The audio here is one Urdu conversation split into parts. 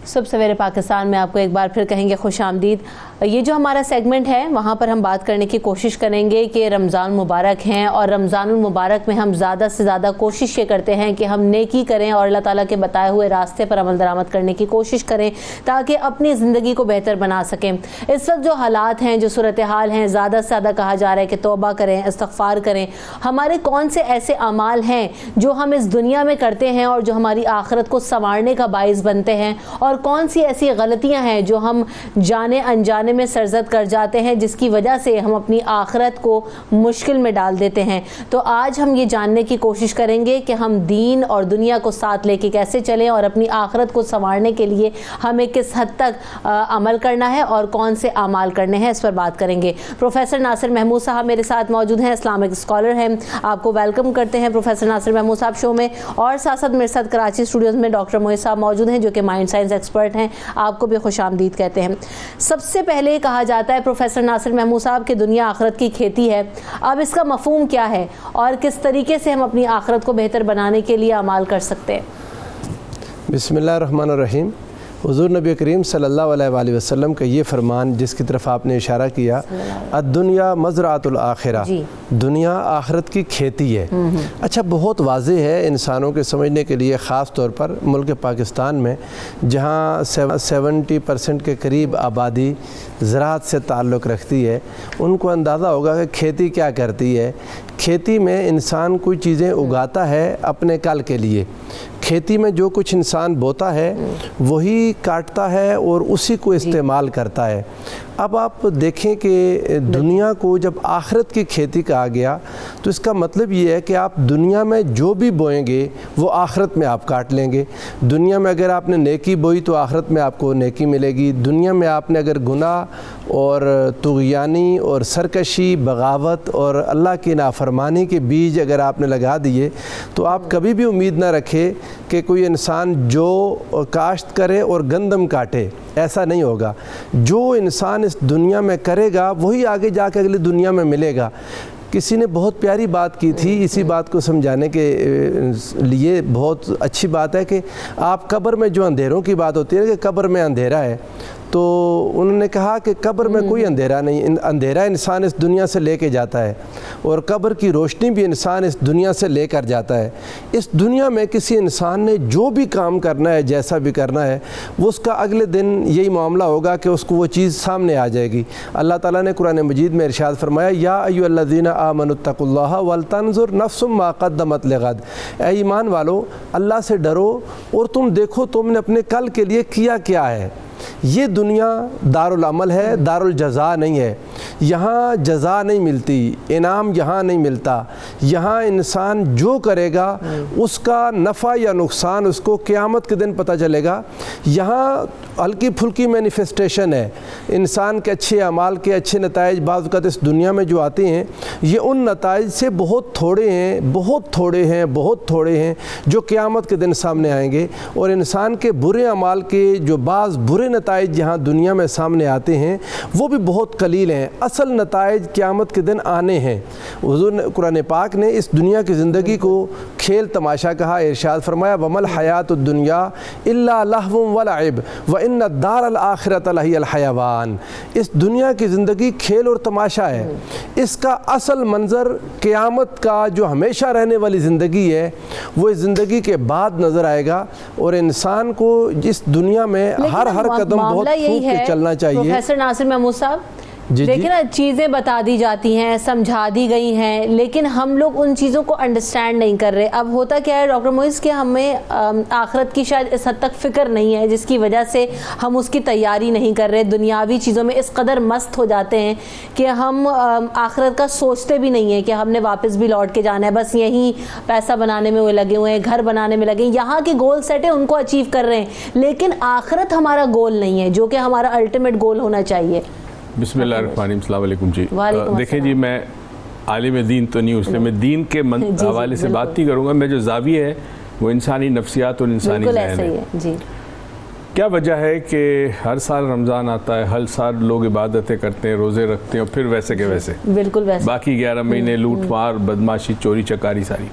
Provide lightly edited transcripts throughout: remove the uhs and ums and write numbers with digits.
صبح سویرے پاکستان میں آپ کو ایک بار پھر کہیں گے خوش آمدید۔ یہ جو ہمارا سیگمنٹ ہے وہاں پر ہم بات کرنے کی کوشش کریں گے کہ رمضان مبارک ہیں، اور رمضان المبارک میں ہم زیادہ سے زیادہ کوشش یہ کرتے ہیں کہ ہم نیکی کریں اور اللہ تعالیٰ کے بتائے ہوئے راستے پر عمل درآمد کرنے کی کوشش کریں تاکہ اپنی زندگی کو بہتر بنا سکیں۔ اس وقت جو حالات ہیں، جو صورتحال ہیں، زیادہ سے زیادہ کہا جا رہا ہے کہ توبہ کریں، استغفار کریں۔ ہمارے کون سے ایسے اعمال ہیں جو ہم اس دنیا میں کرتے ہیں اور جو ہماری آخرت کو سنوارنے کا باعث بنتے ہیں، اور کون سی ایسی غلطیاں ہیں جو ہم جانے انجانے میں سرزد کر جاتے ہیں جس کی وجہ سے ہم اپنی آخرت کو مشکل میں ڈال دیتے ہیں۔ تو آج ہم یہ جاننے کی کوشش کریں گے کہ ہم دین اور دنیا کو ساتھ لے کے کیسے چلیں اور اپنی آخرت کو سنوارنے کے لیے ہمیں کس حد تک عمل کرنا ہے اور کون سے اعمال کرنے ہیں، اس پر بات کریں گے۔ پروفیسر ناصر محمود صاحب میرے ساتھ موجود ہیں، اسلامک اسکالر ہیں۔ آپ کو ویلکم کرتے ہیں پروفیسر ناصر محمود صاحب شو میں، اور ساتھ ساتھ میرے ساتھ کراچی اسٹوڈیوز میں ڈاکٹر موہد صاحب موجود ہیں جو کہ مائنڈ سائنس ایکسپرٹ ہیں، آپ کو بھی خوش آمدید کہتے ہیں۔ سب سے پہلے کہا جاتا ہے پروفیسر ناصر محمود صاحب کہ دنیا آخرت کی کھیتی ہے، اب اس کا مفہوم کیا ہے اور کس طریقے سے ہم اپنی آخرت کو بہتر بنانے کے لیے اعمال کر سکتے ہیں؟ بسم اللہ الرحمن الرحیم۔ حضور نبی کریم صلی اللہ علیہ وآلہ وسلم کا یہ فرمان جس کی طرف آپ نے اشارہ کیا، الدنیا مزرعۃ الآخرہ، دنیا آخرت کی کھیتی ہے۔ اچھا، بہت واضح ہے انسانوں کے سمجھنے کے لیے، خاص طور پر ملک پاکستان میں جہاں 70% کے قریب آبادی زراعت سے تعلق رکھتی ہے، ان کو اندازہ ہوگا کہ کھیتی کیا کرتی ہے۔ کھیتی میں انسان کوئی چیزیں اگاتا ہے اپنے کل کے لیے۔ کھیتی میں جو کچھ انسان بوتا ہے وہی کاٹتا ہے اور اسی کو استعمال کرتا ہے۔ اب آپ دیکھیں کہ دنیا کو جب آخرت کی کھیتی کہا گیا تو اس کا مطلب یہ ہے کہ آپ دنیا میں جو بھی بوئیں گے وہ آخرت میں آپ کاٹ لیں گے۔ دنیا میں اگر آپ نے نیکی بوئی تو آخرت میں آپ کو نیکی ملے گی۔ دنیا میں آپ نے اگر گناہ اور طغیانی اور سرکشی، بغاوت اور اللہ کی نافرمانی کے بیج اگر آپ نے لگا دیے تو آپ کبھی بھی امید نہ رکھے کہ کوئی انسان جو کاشت کرے اور گندم کاٹے، ایسا نہیں ہوگا۔ جو انسان اس دنیا میں کرے گا وہی آگے جا کے اگلی دنیا میں ملے گا۔ کسی نے بہت پیاری بات کی تھی، اسی بات کو سمجھانے کے لیے بہت اچھی بات ہے کہ آپ قبر میں جو اندھیروں کی بات ہوتی ہے کہ قبر میں اندھیرا ہے، تو انہوں نے کہا کہ قبر میں کوئی اندھیرا نہیں، اندھیرا انسان اس دنیا سے لے کے جاتا ہے، اور قبر کی روشنی بھی انسان اس دنیا سے لے کر جاتا ہے۔ اس دنیا میں کسی انسان نے جو بھی کام کرنا ہے، جیسا بھی کرنا ہے، وہ اس کا اگلے دن یہی معاملہ ہوگا کہ اس کو وہ چیز سامنے آ جائے گی۔ اللہ تعالیٰ نے قرآن مجید میں ارشاد فرمایا، یا ایھا الذین آمنوا اتقوا اللہ ولتنظر نفس ما قدمت لغد، اے ایمان والو اللہ سے ڈرو اور تم دیکھو تم نے اپنے کل کے لیے کیا کیا ہے۔ یہ دنیا دار العمل ہے، دار الجزا نہیں ہے۔ یہاں جزا نہیں ملتی، انعام یہاں نہیں ملتا۔ یہاں انسان جو کرے گا اس کا نفع یا نقصان اس کو قیامت کے دن پتہ چلے گا۔ یہاں ہلکی پھلکی مینیفیسٹیشن ہے انسان کے اچھے اعمال کے، اچھے نتائج بعض اوقات اس دنیا میں جو آتے ہیں یہ ان نتائج سے بہت تھوڑے ہیں، بہت تھوڑے ہیں، بہت تھوڑے ہیں جو قیامت کے دن سامنے آئیں گے۔ اور انسان کے برے اعمال کے جو بعض برے نتائج یہاں دنیا میں سامنے آتے ہیں وہ بھی بہت قلیل ہیں۔ اصل نتائج قیامت کے دن آنے ہیں۔ حضور قرآن پاک نے اس دنیا کی زندگی کو کھیل تماشا کہا، ارشاد فرمایا، وَمَا الْحَيَاةُ الدُّنْيَا إِلَّا لَهْوٌ وَلَعِبٌ وَإِنَّ الدَّارَ الْآخِرَةَ لَهِيَ الْحَيَوَانُ۔ اس دنیا کی زندگی کھیل اور تماشا ہے، اس کا اصل منظر قیامت کا جو ہمیشہ رہنے والی زندگی ہے وہ اس زندگی کے بعد نظر آئے گا۔ اور انسان کو اس دنیا میں ہر قدم بہت خوب کے چلنا چاہیے۔ پروفیسر ناصر محمود صاحب، دیکھیں نا، چیزیں بتا دی جاتی ہیں، سمجھا دی گئی ہیں، لیکن ہم لوگ ان چیزوں کو انڈرسٹینڈ نہیں کر رہے۔ اب ہوتا کیا ہے ڈاکٹر موہد کہ ہمیں آخرت کی شاید اس حد تک فکر نہیں ہے جس کی وجہ سے ہم اس کی تیاری نہیں کر رہے، دنیاوی چیزوں میں اس قدر مست ہو جاتے ہیں کہ ہم آخرت کا سوچتے بھی نہیں ہیں کہ ہم نے واپس بھی لوٹ کے جانا ہے، بس یہیں پیسہ بنانے میں وہ لگے ہوئے ہیں، گھر بنانے میں لگے ہیں، یہاں کے گول سیٹ ہیں ان کو اچیو کر رہے ہیں، لیکن آخرت ہمارا گول نہیں ہے جو کہ ہمارا الٹیمیٹ گول ہونا چاہیے۔ بسم اللہ الرحمن الرحیم، السلام علیکم جی۔ دیکھیں جی، میں عالم دین تو نہیں ہوں، اس لیے میں دین کے حوالے سے بات نہیں کروں گا۔ میں جو زاویہ ہے وہ انسانی نفسیات اور انسانی ذہن ہے۔ کیا وجہ ہے کہ ہر سال رمضان آتا ہے، ہر سال لوگ عبادتیں کرتے ہیں، روزے رکھتے ہیں، اور پھر ویسے کے ویسے باقی 11 مہینے لوٹ مار، بدماشی، چوری چکاری ساری۔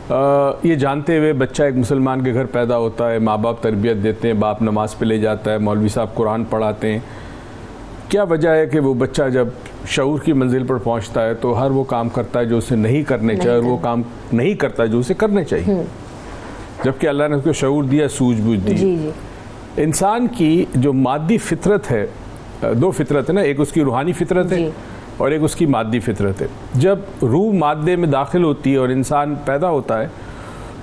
یہ جانتے ہوئے بچہ ایک مسلمان کے گھر پیدا ہوتا ہے, ماں باپ تربیت دیتے ہیں, باپ نماز پہ لے جاتا ہے, مولوی صاحب قرآن پڑھاتے ہیں, کیا وجہ ہے کہ وہ بچہ جب شعور کی منزل پر پہنچتا ہے تو ہر وہ کام کرتا ہے جو اسے نہیں کرنے چاہیے, اور وہ کام نہیں کرتا جو اسے کرنے چاہیے, جبکہ اللہ نے اس کو شعور دیا, سوجھ بوجھ دی. انسان کی جو مادی فطرت ہے, دو فطرت ہے نا, ایک اس کی روحانی فطرت ہے اور ایک اس کی مادی فطرت ہے. جب روح مادے میں داخل ہوتی ہے اور انسان پیدا ہوتا ہے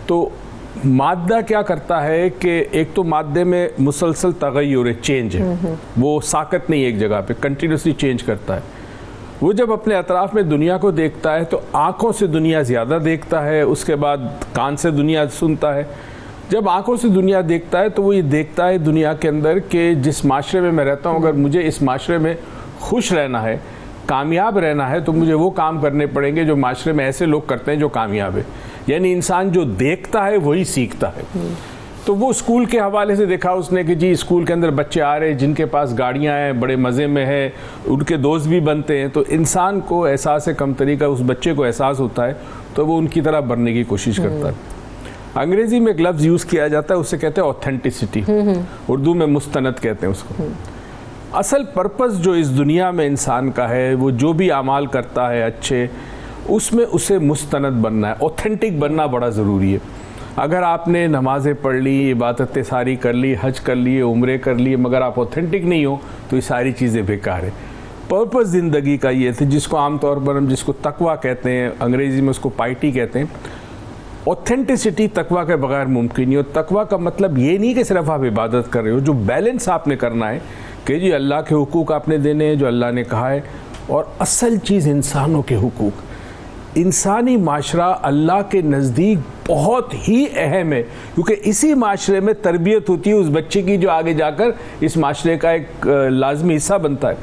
تو مادہ کیا کرتا ہے کہ ایک تو مادے میں مسلسل تغیر ہے, چینج ہے, وہ ساکت نہیں ایک جگہ پہ, کنٹینیوسلی چینج کرتا ہے. وہ جب اپنے اطراف میں دنیا کو دیکھتا ہے تو آنکھوں سے دنیا زیادہ دیکھتا ہے, اس کے بعد کان سے دنیا سنتا ہے. جب آنکھوں سے دنیا دیکھتا ہے تو وہ یہ دیکھتا ہے دنیا کے اندر کہ جس معاشرے میں میں رہتا ہوں, اگر مجھے اس معاشرے میں خوش رہنا ہے, کامیاب رہنا ہے, تو مجھے وہ کام کرنے پڑیں گے جو معاشرے میں ایسے لوگ کرتے ہیں جو کامیاب ہے. یعنی انسان جو دیکھتا ہے وہی سیکھتا ہے. تو وہ اسکول کے حوالے سے دیکھا اس نے کہ جی اسکول کے اندر بچے آ رہے ہیں جن کے پاس گاڑیاں ہیں, بڑے مزے میں ہیں, ان کے دوست بھی بنتے ہیں, تو انسان کو احساس کمتری کا اس بچے کو احساس ہوتا ہے تو وہ ان کی طرح بننے کی کوشش کرتا ہے. انگریزی میں ایک لفظ یوز کیا جاتا ہے, اسے کہتے ہیں اوتھینٹسٹی, اردو میں مستند کہتے ہیں اس کو. اصل پرپس جو اس دنیا میں انسان کا ہے, وہ جو بھی اعمال کرتا ہے اچھے, اس میں اسے مستند بننا ہے, اوتھینٹک بننا بڑا ضروری ہے. اگر آپ نے نمازیں پڑھ لی, عبادتیں ساری کر لی, حج کر لیے, عمرے کر لیے, مگر آپ اوتھینٹک نہیں ہو تو یہ ساری چیزیں بیکار ہیں. پرپس زندگی کا یہ تھا جس کو عام طور پر ہم جس کو تقویٰ کہتے ہیں, انگریزی میں اس کو پائٹی کہتے ہیں. اوتھینٹسٹی تقویٰ کے بغیر ممکن نہیں. اور تقویٰ کا مطلب یہ نہیں کہ صرف آپ عبادت کر رہے ہو, جو بیلنس آپ نے کرنا ہے کہ جی اللہ کے حقوق آپ نے دینے ہیں جو اللہ نے کہا ہے, اور اصل چیز انسانوں کے حقوق. انسانی معاشرہ اللہ کے نزدیک بہت ہی اہم ہے, کیونکہ اسی معاشرے میں تربیت ہوتی ہے اس بچے کی جو آگے جا کر اس معاشرے کا ایک لازمی حصہ بنتا ہے.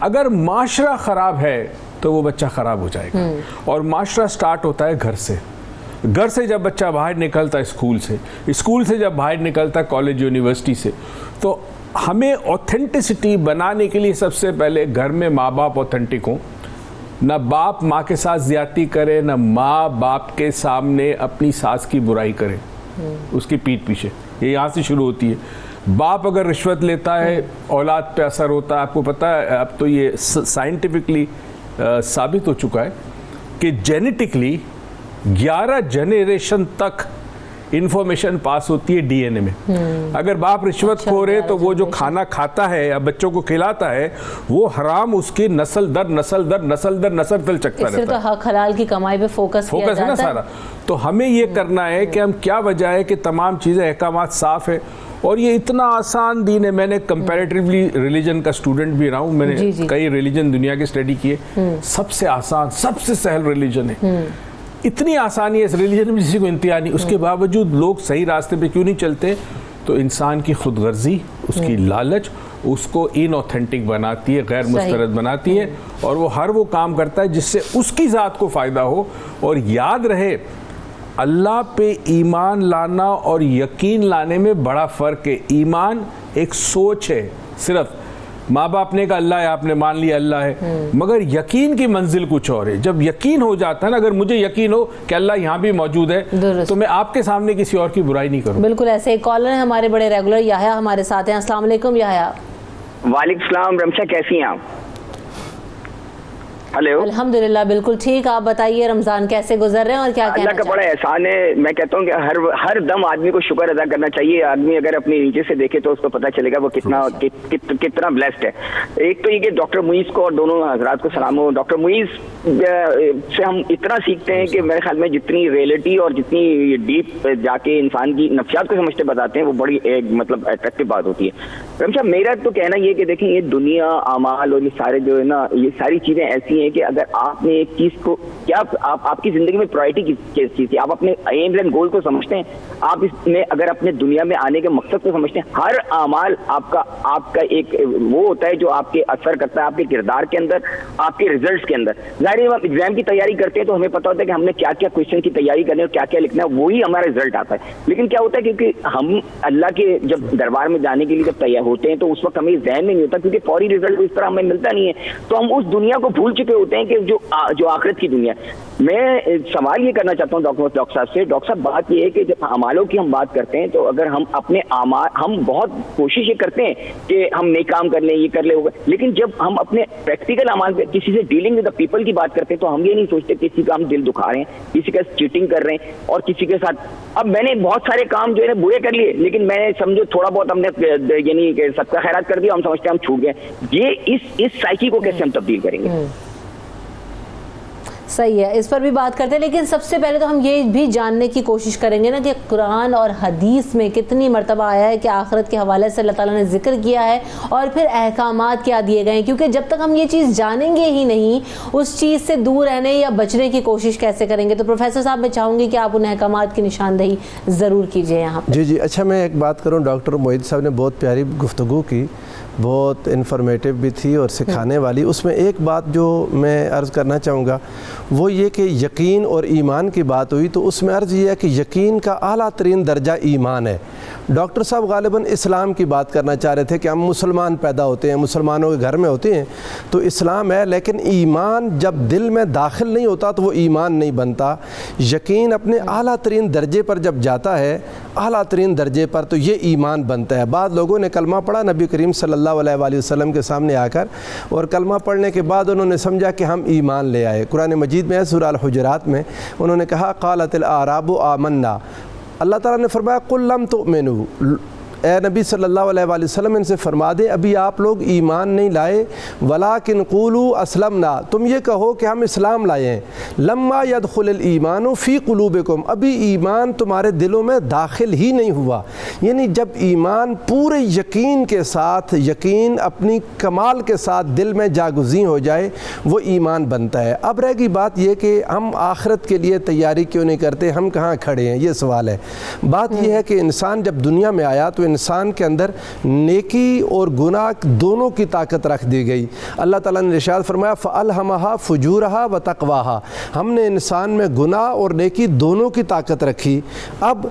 اگر معاشرہ خراب ہے تو وہ بچہ خراب ہو جائے گا. اور معاشرہ سٹارٹ ہوتا ہے گھر سے. گھر سے جب بچہ باہر نکلتا ہے اسکول سے, اسکول سے جب باہر نکلتا ہے کالج یونیورسٹی سے, تو ہمیں اوتھینٹسٹی بنانے کے لیے سب سے پہلے گھر میں ماں باپ اوتھینٹک ہوں. نہ باپ ماں کے ساتھ زیادتی کرے, نہ ماں باپ کے سامنے اپنی ساس کی برائی کرے اس کی پیٹھ پیچھے. یہ یہاں سے شروع ہوتی ہے. باپ اگر رشوت لیتا ہے اولاد پہ اثر ہوتا ہے. آپ کو پتہ ہے اب تو یہ سائنٹیفکلی ثابت ہو چکا ہے کہ جینیٹکلی 11 جنریشن تک انفارمیشن پاس ہوتی ہے ڈی این اے میں. اگر باپ رشوت خور ہے تو وہ جو کھانا کھاتا ہے یا بچوں کو کھلاتا ہے وہ حرام اس کی نسل در نسل در نسل در نسل تل چکتا رہتا ہے. تو حق حلال کی کمائی پہ فوکس کیا جاتا ہے نا سارا. تو ہمیں یہ کرنا ہے کہ ہم کیا وجہ ہے کہ تمام چیزیں احکامات صاف ہے, اور یہ اتنا آسان دین ہے. میں نے کمپیریٹیولی ریلیجن کا اسٹوڈنٹ بھی رہا ہوں, میں نے کئی ریلیجن دنیا کے اسٹڈی کیے. سب سے آسان سب سے سہل ریلیجن ہے. اتنی آسانی ہے اس ریلیجن میں جسی کو انتہا نہیں. اس کے باوجود لوگ صحیح راستے پہ کیوں نہیں چلتے؟ تو انسان کی خود غرضی, اس کی لالچ اس کو ان اوتھینٹک بناتی ہے, غیر مسترد بناتی ہے, اور وہ ہر وہ کام کرتا ہے جس سے اس کی ذات کو فائدہ ہو. اور یاد رہے اللہ پہ ایمان لانا اور یقین لانے میں بڑا فرق ہے. ایمان ایک سوچ ہے, صرف ماں باپ نے کہا اللہ ہے, آپ نے مان لیا اللہ ہے, مگر یقین کی منزل کچھ اور ہے. جب یقین ہو جاتا ہے نا, اگر مجھے یقین ہو کہ اللہ یہاں بھی موجود ہے تو میں آپ کے سامنے کسی اور کی برائی نہیں کروں. بالکل ایسے. ایک کالر ہیں ہمارے بڑے ریگولر, یحییٰ ہمارے ساتھ ہیں. السلام علیکم یحییٰ. وعلیکم السلام. رمشا کیسی ہیں آپ؟ ہلو. الحمدللہ بالکل ٹھیک. آپ بتائیے رمضان کیسے گزر رہے ہیں اور کیا کہنا اللہ کا بڑا احسان ہے. میں کہتا ہوں کہ ہر دم آدمی کو شکر ادا کرنا چاہیے. آدمی اگر اپنے نیچے سے دیکھے تو اس کو پتہ چلے گا وہ کتنا بلیسڈ ہے. ایک تو یہ کہ ڈاکٹر معیز کو اور دونوں حضرات کو سلام ہو. ڈاکٹر معیز سے ہم اتنا سیکھتے ہیں کہ میرے خیال میں جتنی ریئلٹی اور جتنی ڈیپ جا کے انسان کی نفسیات کو سمجھتے بتاتے ہیں وہ بڑی ایک مطلب اٹریکٹیو بات ہوتی ہے. رمشا میرا تو کہنا یہ کہ دیکھیں یہ دنیا اعمال اور یہ سارے جو ہے نا یہ ساری چیزیں ایسی ہیں کہ اگر آپ نے ایک چیز کو کیا آپ کی زندگی میں پرائورٹی کس چیز تھی, آپ اپنے ایمز اینڈ گول کو سمجھتے ہیں, آپ اس میں اگر اپنے دنیا میں آنے کے مقصد کو سمجھتے ہیں, ہر اعمال آپ کا ایک وہ ہوتا ہے جو آپ کے اثر کرتا ہے آپ کے کردار کے اندر, آپ کے ریزلٹس کے اندر. ظاہر ہے ہم ایگزام کی تیاری کرتے ہیں تو ہمیں پتہ ہوتا ہے کہ ہم نے کیا کیا کویشچن کی تیاری کرنی ہے اور کیا کیا لکھنا ہے, وہی ہمارا رزلٹ آتا ہے. لیکن کیا ہوتا ہے کیونکہ ہم اللہ کے جب دربار میں جانے کے لیے جب تیار ہوتے ہیں تو اس وقت ہمیں ذہن میں نہیں ہوتا, کیونکہ فوری رزلٹ اس طرح ہمیں ملتا نہیں ہے, تو ہم اس دنیا کو بھول چکے پہ ہوتے ہیں کہ جو آخرت کی دنیا ہے. میں سوال یہ کرنا چاہتا ہوں ڈاکٹر صاحب سے. ڈاکٹر صاحب بات یہ ہے کہ جب اعمالوں کی ہم بات کرتے ہیں تو اگر ہم اپنے اعمال, ہم بہت کوشش یہ کرتے ہیں کہ ہم نیک کام کر لیں, یہ کر لیں, لیکن جب ہم اپنے پریکٹیکل اعمال پہ کسی سے ڈیلنگ ود دا پیپل کی بات کرتے ہیں تو ہم یہ نہیں سوچتے کسی کا ہم دل دکھا رہے ہیں, کسی کا چیٹنگ کر رہے ہیں اور کسی کے ساتھ. اب میں نے بہت سارے کام جو ہے برے کر لیے, لیکن میں نے سمجھو تھوڑا بہت ہم نے یعنی کہ سب کا خیرات کر دیا, ہم سمجھتے ہیں ہم چھوٹ گئے. یہ اس سائیکی کو کیسے ہم تبدیل کریں گے؟ صحیح ہے, اس پر بھی بات کرتے ہیں, لیکن سب سے پہلے تو ہم یہ بھی جاننے کی کوشش کریں گے نا کہ قرآن اور حدیث میں کتنی مرتبہ آیا ہے کہ آخرت کے حوالے سے اللہ تعالیٰ نے ذکر کیا ہے اور پھر احکامات کیا دیے گئے ہیں, کیونکہ جب تک ہم یہ چیز جانیں گے ہی نہیں اس چیز سے دور رہنے یا بچنے کی کوشش کیسے کریں گے. تو پروفیسر صاحب میں چاہوں گی کہ آپ ان احکامات کی نشاندہی ضرور کیجئے یہاں پہ. جی اچھا, میں ایک بات کروں, ڈاکٹر معید صاحب نے بہت پیاری گفتگو کی, بہت انفارمیٹیو بھی تھی اور سکھانے والی. اس میں ایک بات جو میں عرض کرنا چاہوں گا وہ یہ کہ یقین اور ایمان کی بات ہوئی, تو اس میں عرض یہ ہے کہ یقین کا اعلیٰ ترین درجہ ایمان ہے. ڈاکٹر صاحب غالباً اسلام کی بات کرنا چاہ رہے تھے کہ ہم مسلمان پیدا ہوتے ہیں, مسلمانوں کے گھر میں ہوتے ہیں تو اسلام ہے, لیکن ایمان جب دل میں داخل نہیں ہوتا تو وہ ایمان نہیں بنتا. یقین اپنے اعلیٰ ترین درجے پر جب جاتا ہے, اعلیٰ ترین درجے پر, تو یہ ایمان بنتا ہے. بعض لوگوں نے کلمہ پڑھا نبی کریم صلی اللہ علیہ وآلہ وسلم کے سامنے آ کر, اور کلمہ پڑھنے کے بعد انہوں نے سمجھا کہ ہم ایمان لے آئے. قرآن مجید میں سورہ الحجرات میں انہوں نے کہا قالت الاعراب آمنا. اللہ تعالیٰ نے فرمایا قل لم تؤمنوا, اے نبی صلی اللہ علیہ وآلہ وسلم ان سے فرما دیں ابھی آپ لوگ ایمان نہیں لائے, ولیکن قولوا اسلمنا, تم یہ کہو کہ ہم اسلام لائے ہیں. لما يدخل الایمان فی قلوبکم, ابھی ایمان تمہارے دلوں میں داخل ہی نہیں ہوا. یعنی جب ایمان پورے یقین کے ساتھ, یقین اپنی کمال کے ساتھ دل میں جاگزین ہو جائے وہ ایمان بنتا ہے. اب رہ گئی بات یہ کہ ہم آخرت کے لیے تیاری کیوں نہیں کرتے, ہم کہاں کھڑے ہیں, یہ سوال ہے. بات یہ ہے کہ انسان جب دنیا میں آیا تو انسان کے اندر نیکی اور گناہ دونوں کی طاقت رکھ دی گئی. اللہ تعالیٰ نے ارشاد فرمایا فَأَلْهَمَهَا فُجُورَهَا وَتَقْوَاهَا, ہم نے انسان میں گناہ اور نیکی دونوں کی طاقت رکھی. اب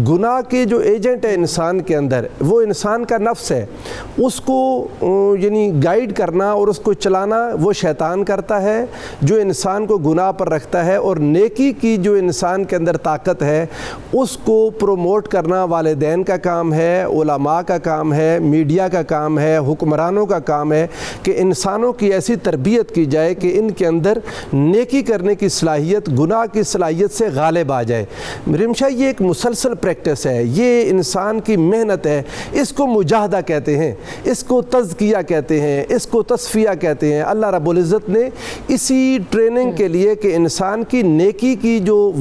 گناہ کے جو ایجنٹ ہے انسان کے اندر وہ انسان کا نفس ہے, اس کو یعنی گائیڈ کرنا اور اس کو چلانا وہ شیطان کرتا ہے جو انسان کو گناہ پر رکھتا ہے, اور نیکی کی جو انسان کے اندر طاقت ہے اس کو پروموٹ کرنا والدین کا کام ہے, علماء کا کام ہے, میڈیا کا کام ہے, حکمرانوں کا کام ہے کہ انسانوں کی ایسی تربیت کی جائے کہ ان کے اندر نیکی کرنے کی صلاحیت گناہ کی صلاحیت سے غالب آ جائے. رمشا یہ ایک مسلسل پریکٹس ہے, یہ انسان کی محنت ہے. اس کو مجاہدہ کہتے ہیں, اس کو تزکیہ کہتے ہیں, اس کو تصفیہ کہتے ہیں. اللہ رب العزت نے اسی ٹریننگ کے لیے کہ انسان کی نیکی کی جو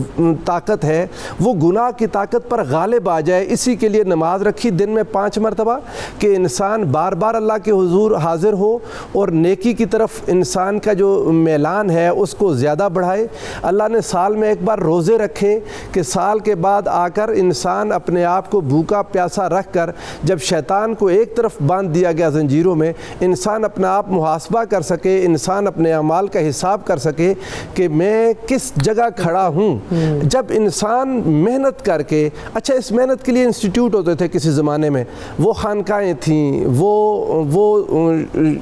طاقت ہے وہ گناہ کی طاقت پر غالب آ جائے, اسی کے لیے نماز رکھی دن میں 5 مرتبہ کہ انسان بار بار اللہ کے حضور حاضر ہو اور نیکی کی طرف انسان کا جو میلان ہے اس کو زیادہ بڑھائے. اللہ نے سال میں ایک بار روزے رکھے کہ سال کے بعد آ کر انسان اپنے آپ کو بھوکا پیاسا رکھ کر جب شیطان کو ایک طرف باندھ دیا گیا زنجیروں میں, انسان اپنا آپ محاسبہ کر سکے, انسان اپنے اعمال کا حساب کر سکے کہ میں کس جگہ کھڑا ہوں. جب انسان محنت کر کے, اچھا اس محنت کے لیے انسٹیٹیوٹ ہوتے تھے کسی زمانے میں, وہ خانقاہیں تھیں, وہ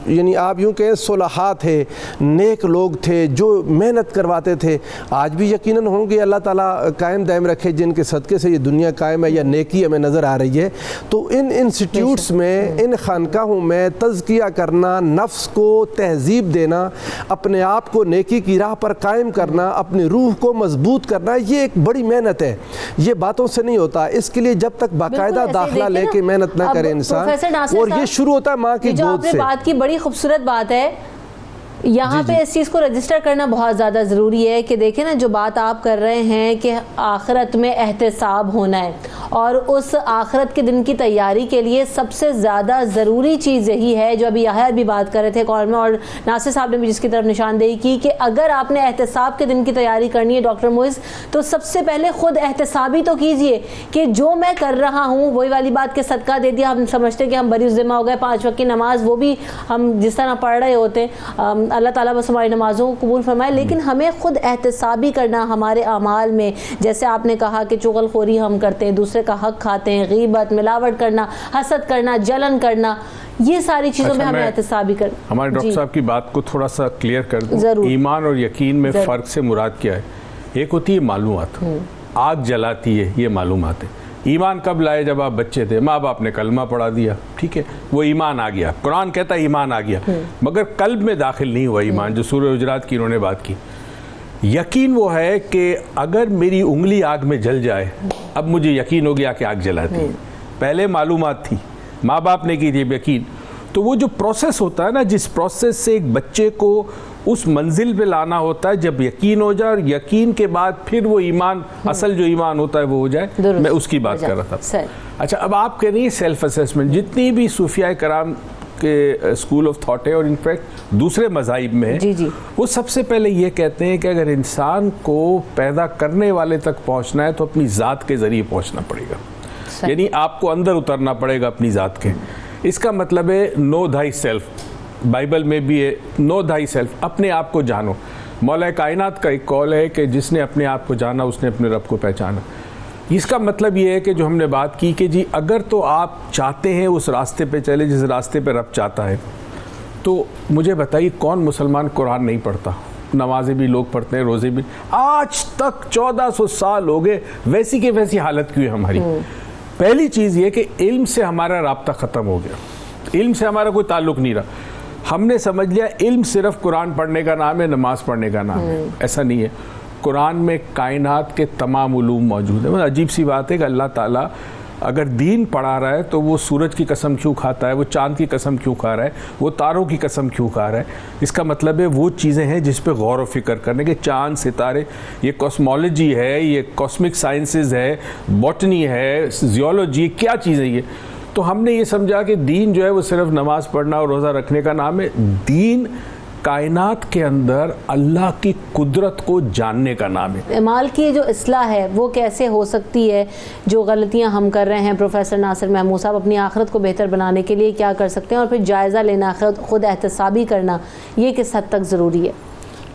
یعنی آپ یوں کہیں صلحاء تھے, نیک لوگ تھے جو محنت کرواتے تھے. آج بھی یقیناً ہوں گے, اللہ تعالیٰ قائم دائم رکھے جن کے صدقے سے یہ دنیا قائم ہے یا نیکی ہمیں نظر آ رہی ہے. تو ان انسٹیٹیوٹس میں, ان خانقاہوں میں تزکیہ کرنا, نفس کو تہذیب دینا, اپنے آپ کو نیکی کی راہ پر قائم کرنا, اپنی روح کو مضبوط کرنا, یہ ایک بڑی محنت ہے. یہ باتوں سے نہیں ہوتا. اس کے لیے جب تک باقاعدہ داخلہ لے کے محنت نہ کرے انسان, اور یہ شروع ہوتا ہے ماں کی گود سے. بات کی بڑی خوبصورت بات ہے یہاں پہ اس چیز کو رجسٹر کرنا بہت زیادہ ضروری ہے کہ دیکھیں نا جو بات آپ کر رہے ہیں کہ آخرت میں احتساب ہونا ہے, اور اس آخرت کے دن کی تیاری کے لیے سب سے زیادہ ضروری چیز یہی ہے جو ابھی یحییٰ بھی بات کر رہے تھے کال میں, اور ناصر صاحب نے بھی جس کی طرف نشاندہی کی کہ اگر آپ نے احتساب کے دن کی تیاری کرنی ہے ڈاکٹر معز, تو سب سے پہلے خود احتسابی تو کیجئے کہ جو میں کر رہا ہوں, وہی والی بات کہ صدقہ دے دیا, ہم سمجھتے کہ ہم بری ذمہ ہو گئے, 5 وقت کی نماز وہ بھی ہم جس طرح پڑھ رہے ہوتے ہیں, اللہ تعالیٰ بس ہماری نمازوں کو قبول فرمائے, لیکن ہمیں خود احتسابی کرنا ہمارے اعمال میں. جیسے آپ نے کہا کہ چغل خوری ہم کرتے ہیں, دوسرے دوسرے کا حق کھاتے ہیں, غیبت, ملاوٹ کرنا, حسد کرنا, جلن کرنا, یہ ساری چیزوں میں ہمیں احتسابی ہمارے ڈاکٹر صاحب کی بات کو تھوڑا سا کلیئر کر دوں. ایمان اور یقین میں فرق سے مراد کیا ہے؟ ایک ہوتی ہے معلومات, آگ جلاتی ہے, یہ معلومات ہے. ایمان کب لائے؟ جب آپ بچے تھے, ماں باپ نے کلمہ پڑھا دیا, ٹھیک ہے, وہ ایمان آ گیا. قرآن کہتا ہے ایمان آ گیا, مگر قلب میں داخل نہیں ہوا ایمان, جو سورہ حجرات کی انہوں نے بات کی. یقین وہ ہے کہ اگر میری انگلی آگ میں جل جائے, اب مجھے یقین ہو گیا کہ آگ جلاتی ہے. پہلے معلومات تھی, ماں باپ نے کی تھی یقین. تو وہ جو پروسیس ہوتا ہے نا, جس پروسیس سے ایک بچے کو اس منزل پہ لانا ہوتا ہے, جب یقین ہو جائے, اور یقین کے بعد پھر وہ ایمان, اصل جو ایمان ہوتا ہے وہ ہو جائے. میں اس کی بات کر رہا تھا. اچھا, اب آپ کہہ رہی ہیں سیلف اسیسمنٹ. جتنی بھی صوفیاء کرام کے اسکول آف تھاٹ ہے, اور انفیکٹ دوسرے مذاہب میں ہے, وہ سب سے پہلے یہ کہتے ہیں کہ اگر انسان کو پیدا کرنے والے تک پہنچنا ہے تو اپنی ذات کے ذریعے پہنچنا پڑے گا. یعنی آپ کو اندر اترنا پڑے گا اپنی ذات کے. اس کا مطلب ہے نو تھائی سیلف. بائبل میں بھی ہے نو تھائی سیلف, اپنے آپ کو جانو. مولا کائنات کا ایک قول ہے کہ جس نے اپنے آپ کو جانا اس نے اپنے رب کو پہچانا. اس کا مطلب یہ ہے کہ جو ہم نے بات کی کہ جی اگر تو آپ چاہتے ہیں اس راستے پہ چلے جس راستے پہ رب چاہتا ہے, تو مجھے بتائیے کون مسلمان قرآن نہیں پڑھتا؟ نمازیں بھی لوگ پڑھتے ہیں, روزے بھی. آج تک 1400 سال ہو گئے, ویسی کی ویسی حالت کیوں ہے ہماری؟ پہلی چیز یہ کہ علم سے ہمارا رابطہ ختم ہو گیا, علم سے ہمارا کوئی تعلق نہیں رہا. ہم نے سمجھ لیا علم صرف قرآن پڑھنے کا نام ہے, نماز پڑھنے کا نام ہے. ایسا نہیں ہے. قرآن میں کائنات کے تمام علوم موجود ہیں. عجیب سی بات ہے کہ اللہ تعالیٰ اگر دین پڑھا رہا ہے تو وہ سورج کی قسم کیوں کھاتا ہے, وہ چاند کی قسم کیوں کھا رہا ہے, وہ تاروں کی قسم کیوں کھا رہا ہے؟ اس کا مطلب ہے وہ چیزیں ہیں جس پہ غور و فکر کرنے کے. چاند, ستارے, یہ کاسمولوجی ہے, یہ کاسمک سائنسز ہے, باٹنی ہے, زیولوجی, کیا چیزیں یہ. تو ہم نے یہ سمجھا کہ دین جو ہے وہ صرف نماز پڑھنا اور روزہ رکھنے کا نام ہے. دین کائنات کے اندر اللہ کی قدرت کو جاننے کا نام ہے. اعمال کی جو اصلاح ہے وہ کیسے ہو سکتی ہے؟ جو غلطیاں ہم کر رہے ہیں, پروفیسر ناصر محمود صاحب اپنی آخرت کو بہتر بنانے کے لیے کیا کر سکتے ہیں, اور پھر جائزہ لینا, خود احتسابی کرنا, یہ کس حد تک ضروری ہے؟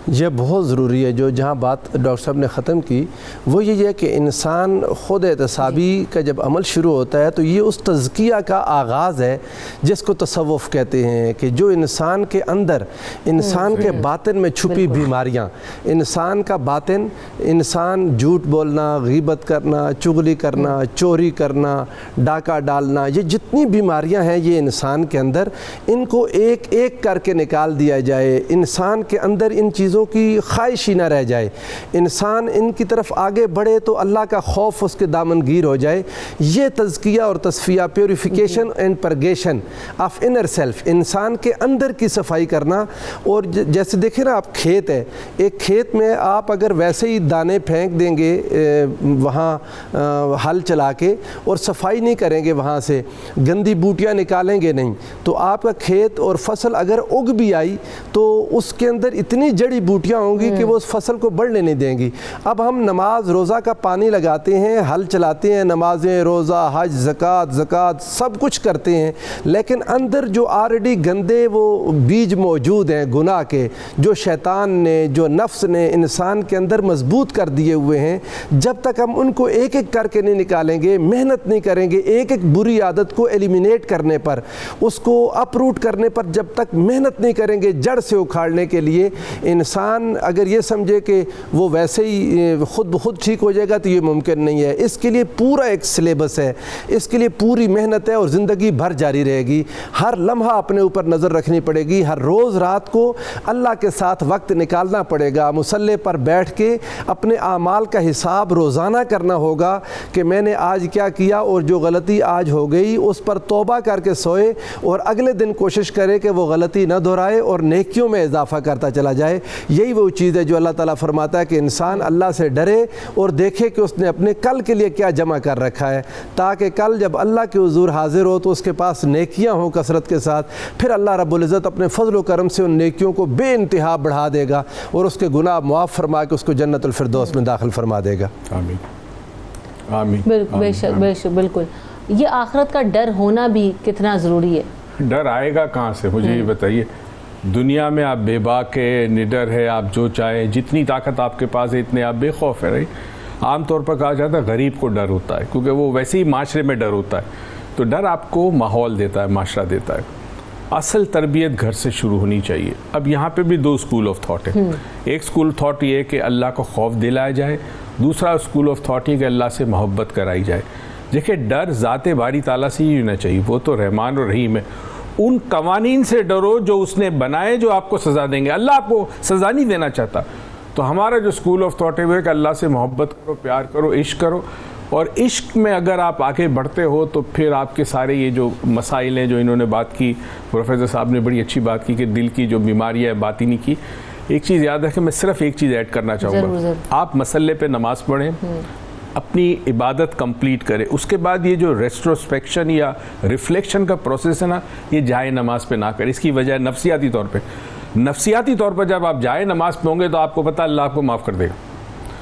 یہ بہت ضروری ہے. جو جہاں بات ڈاکٹر صاحب نے ختم کی وہ یہ ہے کہ انسان خود احتسابی کا جب عمل شروع ہوتا ہے تو یہ اس تزکیہ کا آغاز ہے جس کو تصوف کہتے ہیں, کہ جو انسان کے اندر, انسان کے باطن میں چھپی بیماریاں, انسان کا باطن, انسان جھوٹ بولنا, غیبت کرنا, چغلی کرنا, چوری کرنا, ڈاکہ ڈالنا, یہ جتنی بیماریاں ہیں یہ انسان کے اندر, ان کو ایک ایک کر کے نکال دیا جائے. انسان کے اندر ان چیزوں کی خواہش ہی نہ رہ جائے, انسان ان کی طرف آگے بڑھے تو اللہ کا خوف اس کے دامن گیر ہو جائے. یہ تزکیہ اور تصفیہ, purification and purgation of inner self, انسان کے اندر کی صفائی کرنا. اور جیسے دیکھیں نا, آپ کھیت ہے, ایک کھیت میں آپ اگر ویسے ہی دانے پھینک دیں گے وہاں ہل چلا کے اور صفائی نہیں کریں گے, وہاں سے گندی بوٹیاں نکالیں گے نہیں, تو آپ کا کھیت اور فصل اگر اگ بھی آئی تو اس کے اندر اتنی جڑی بوٹیاں ہوں گی کہ وہ اس فصل کو بڑھنے نہیں دیں گی. اب ہم نماز روزہ کا پانی لگاتے ہیں, ہل چلاتے ہیں, نمازیں, روزہ, حج, زکوٰۃ سب کچھ کرتے ہیں, لیکن اندر جو آلریڈی گندے وہ بیج موجود ہیں گناہ کے, جو شیطان نے, جو نفس نے انسان کے اندر مضبوط کر دیے ہوئے ہیں, جب تک ہم ان کو ایک ایک کر کے نہیں نکالیں گے, محنت نہیں کریں گے ایک ایک بری عادت کو ایلیمینیٹ کرنے پر, اس کو اپروٹ کرنے پر, جب تک محنت نہیں کریں گے جڑ سے اکھاڑنے کے لیے, انسان اگر یہ سمجھے کہ وہ ویسے ہی خود بخود ٹھیک ہو جائے گا تو یہ ممکن نہیں ہے. اس کے لیے پورا ایک سلیبس ہے, اس کے لیے پوری محنت ہے, اور زندگی بھر جاری رہے گی. ہر لمحہ اپنے اوپر نظر رکھنی پڑے گی, ہر روز رات کو اللہ کے ساتھ وقت نکالنا پڑے گا, مصلی پر بیٹھ کے اپنے اعمال کا حساب روزانہ کرنا ہوگا کہ میں نے آج کیا کیا, اور جو غلطی آج ہو گئی اس پر توبہ کر کے سوئے, اور اگلے دن کوشش کرے کہ وہ غلطی نہ دہرائے اور نیکیوں میں اضافہ کرتا چلا جائے. یہی وہ چیز ہے جو اللہ تعالیٰ فرماتا ہے کہ انسان اللہ سے ڈرے اور دیکھے کہ اس نے اپنے کل کے لیے کیا جمع کر رکھا ہے, تاکہ کل جب اللہ کے حضور حاضر ہو تو اس کے پاس نیکیاں ہوں کثرت کے ساتھ. پھر اللہ رب العزت اپنے فضل و کرم سے ان نیکیوں کو بے انتہا بڑھا دے گا اور اس کے گناہ معاف فرما کے اس کو جنت الفردوس میں داخل فرما دے گا. آمین آمین. بے شک بے شک, بالکل. یہ آخرت کا ڈر ہونا بھی کتنا ضروری ہے؟ ڈر آئے گا کہاں سے, مجھے یہ بتائیے. دنیا میں آپ بے باک ہے, نڈر ہے, آپ جو چاہیں, جتنی طاقت آپ کے پاس ہے اتنے آپ بے خوف ہے رہی. عام طور پر کہا جاتا ہے غریب کو ڈر ہوتا ہے، کیونکہ وہ ویسے ہی معاشرے میں ڈر ہوتا ہے، تو ڈر آپ کو ماحول دیتا ہے، معاشرہ دیتا ہے۔ اصل تربیت گھر سے شروع ہونی چاہیے۔ اب یہاں پہ بھی 2 اسکول آف تھاٹ ہیں۔ ایک اسکول آف تھاٹ یہ ہے کہ اللہ کو خوف دلایا جائے، دوسرا اسکول آف تھاٹ یہ کہ اللہ سے محبت کرائی جائے۔ دیکھیں ڈر ذات باری تعالیٰ سے ہی ہونا چاہیے، وہ تو رحمان اور رحیم ہے۔ ان قوانین سے ڈرو جو اس نے بنائے، جو آپ کو سزا دیں گے۔ اللہ آپ کو سزا نہیں دینا چاہتا۔ تو ہمارا جو اسکول آف تھاٹ ہے وہ ہے کہ اللہ سے محبت کرو، پیار کرو، عشق کرو، اور عشق میں اگر آپ آگے بڑھتے ہو تو پھر آپ کے سارے یہ جو مسائل ہیں جو انہوں نے بات کی، پروفیسر صاحب نے بڑی اچھی بات کی کہ دل کی جو بیماری ہے باطنی کی، ایک چیز یاد رکھیں، میں صرف ایک چیز ایڈ کرنا چاہوں گا، آپ مسئلے پہ نماز پڑھیں، اپنی عبادت کمپلیٹ کریں، اس کے بعد یہ جو ریسٹروسپیکشن یا ریفلیکشن کا پروسیس ہے نا، یہ جائے نماز پہ نہ کریں۔ اس کی وجہ نفسیاتی طور پر جب آپ جائے نماز پہ ہوں گے تو آپ کو پتہ اللہ آپ کو معاف کر دے گا،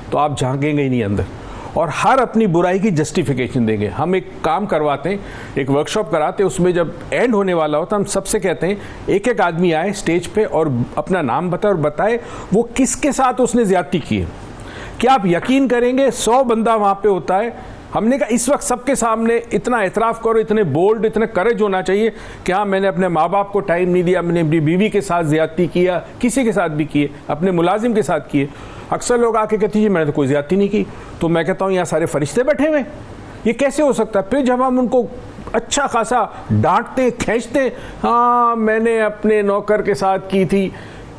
تو آپ جھانکیں گے ہی نہیں اندر، اور ہر اپنی برائی کی جسٹیفیکیشن دیں گے۔ ہم ایک کام کرواتے ہیں، ایک ورکشاپ کراتے ہیں، اس میں جب اینڈ ہونے والا ہوتا ہے ہم سب سے کہتے ہیں ایک ایک آدمی آئے اسٹیج پہ اور اپنا نام بتائے اور بتائے وہ کس کے ساتھ اس نے زیادتی کی ہے۔ کیا آپ یقین کریں گے 100 بندہ وہاں پہ ہوتا ہے۔ ہم نے کہا اس وقت سب کے سامنے اتنا اعتراف کرو، اتنے بولڈ، اتنے کریج ہونا چاہیے کہ ہاں میں نے اپنے ماں باپ کو ٹائم نہیں دیا، میں نے اپنی بیوی کے ساتھ زیادتی کیا، کسی کے ساتھ بھی کیے، اپنے ملازم کے ساتھ کیے۔ اکثر لوگ آ کے کہتے ہیں جی میں نے تو کوئی زیادتی نہیں کی، تو میں کہتا ہوں یہاں سارے فرشتے بیٹھے ہوئے، یہ کیسے ہو سکتا ہے؟ پھر جب ہم ان کو اچھا خاصا ڈانٹتے کھینچتے، ہاں میں نے اپنے نوکر کے ساتھ کی تھی،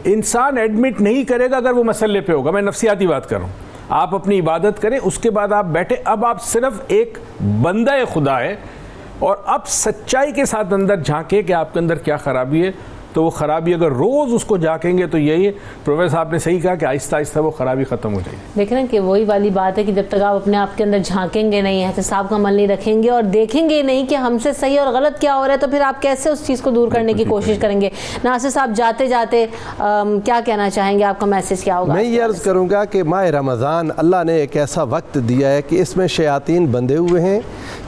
انسان ایڈمٹ نہیں کرے گا اگر وہ مسئلے پہ ہوگا۔ میں نفسیاتی بات کر رہا ہوں۔ آپ اپنی عبادت کریں، اس کے بعد آپ بیٹھے، اب آپ صرف ایک بندہ خدا ہے، اور اب سچائی کے ساتھ اندر جھانکے کہ آپ کے اندر کیا خرابی ہے، تو وہ خرابی اگر روز اس کو جھانکیں گے تو یہی ہے، پروفیسر صاحب نے صحیح کہا کہ آہستہ آہستہ وہ خرابی ختم ہو جائے گی۔ دیکھیں نا کہ وہی والی بات ہے کہ جب تک آپ اپنے آپ کے اندر جھانکیں گے نہیں، احتساب کا عمل نہیں رکھیں گے اور دیکھیں گے نہیں کہ ہم سے صحیح اور غلط کیا ہو رہا ہے، تو پھر آپ کیسے اس چیز کو دور کرنے کی کوشش کریں گے؟ ناصر صاحب جاتے جاتے کیا کہنا چاہیں گے؟ آپ کا میسج کیا ہوگا؟ میں یہ عرض کروں گا کہ ماہ رمضان اللہ نے ایک ایسا وقت دیا ہے کہ اس میں شیاطین بندھے ہوئے ہیں،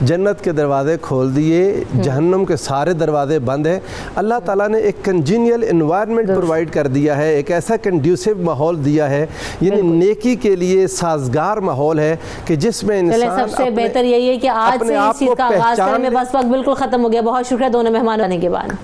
جنت کے دروازے کھول دیے، جہنم کے سارے دروازے بند ہیں۔ اللہ تعالیٰ نے ایک کنجینیل انوائرمنٹ پرووائڈ کر دیا ہے، ایک ایسا کنڈیوسو ماحول دیا ہے، یعنی نیکی کے لیے سازگار ماحول ہے کہ جس میں انسان سب سے بہتر یہی ہے کہ آج سے اس چیز کا آغاز کریں۔ میں بس وقت بالکل ختم ہو گیا۔ بہت شکریہ دونوں مہمان آنے کے بعد۔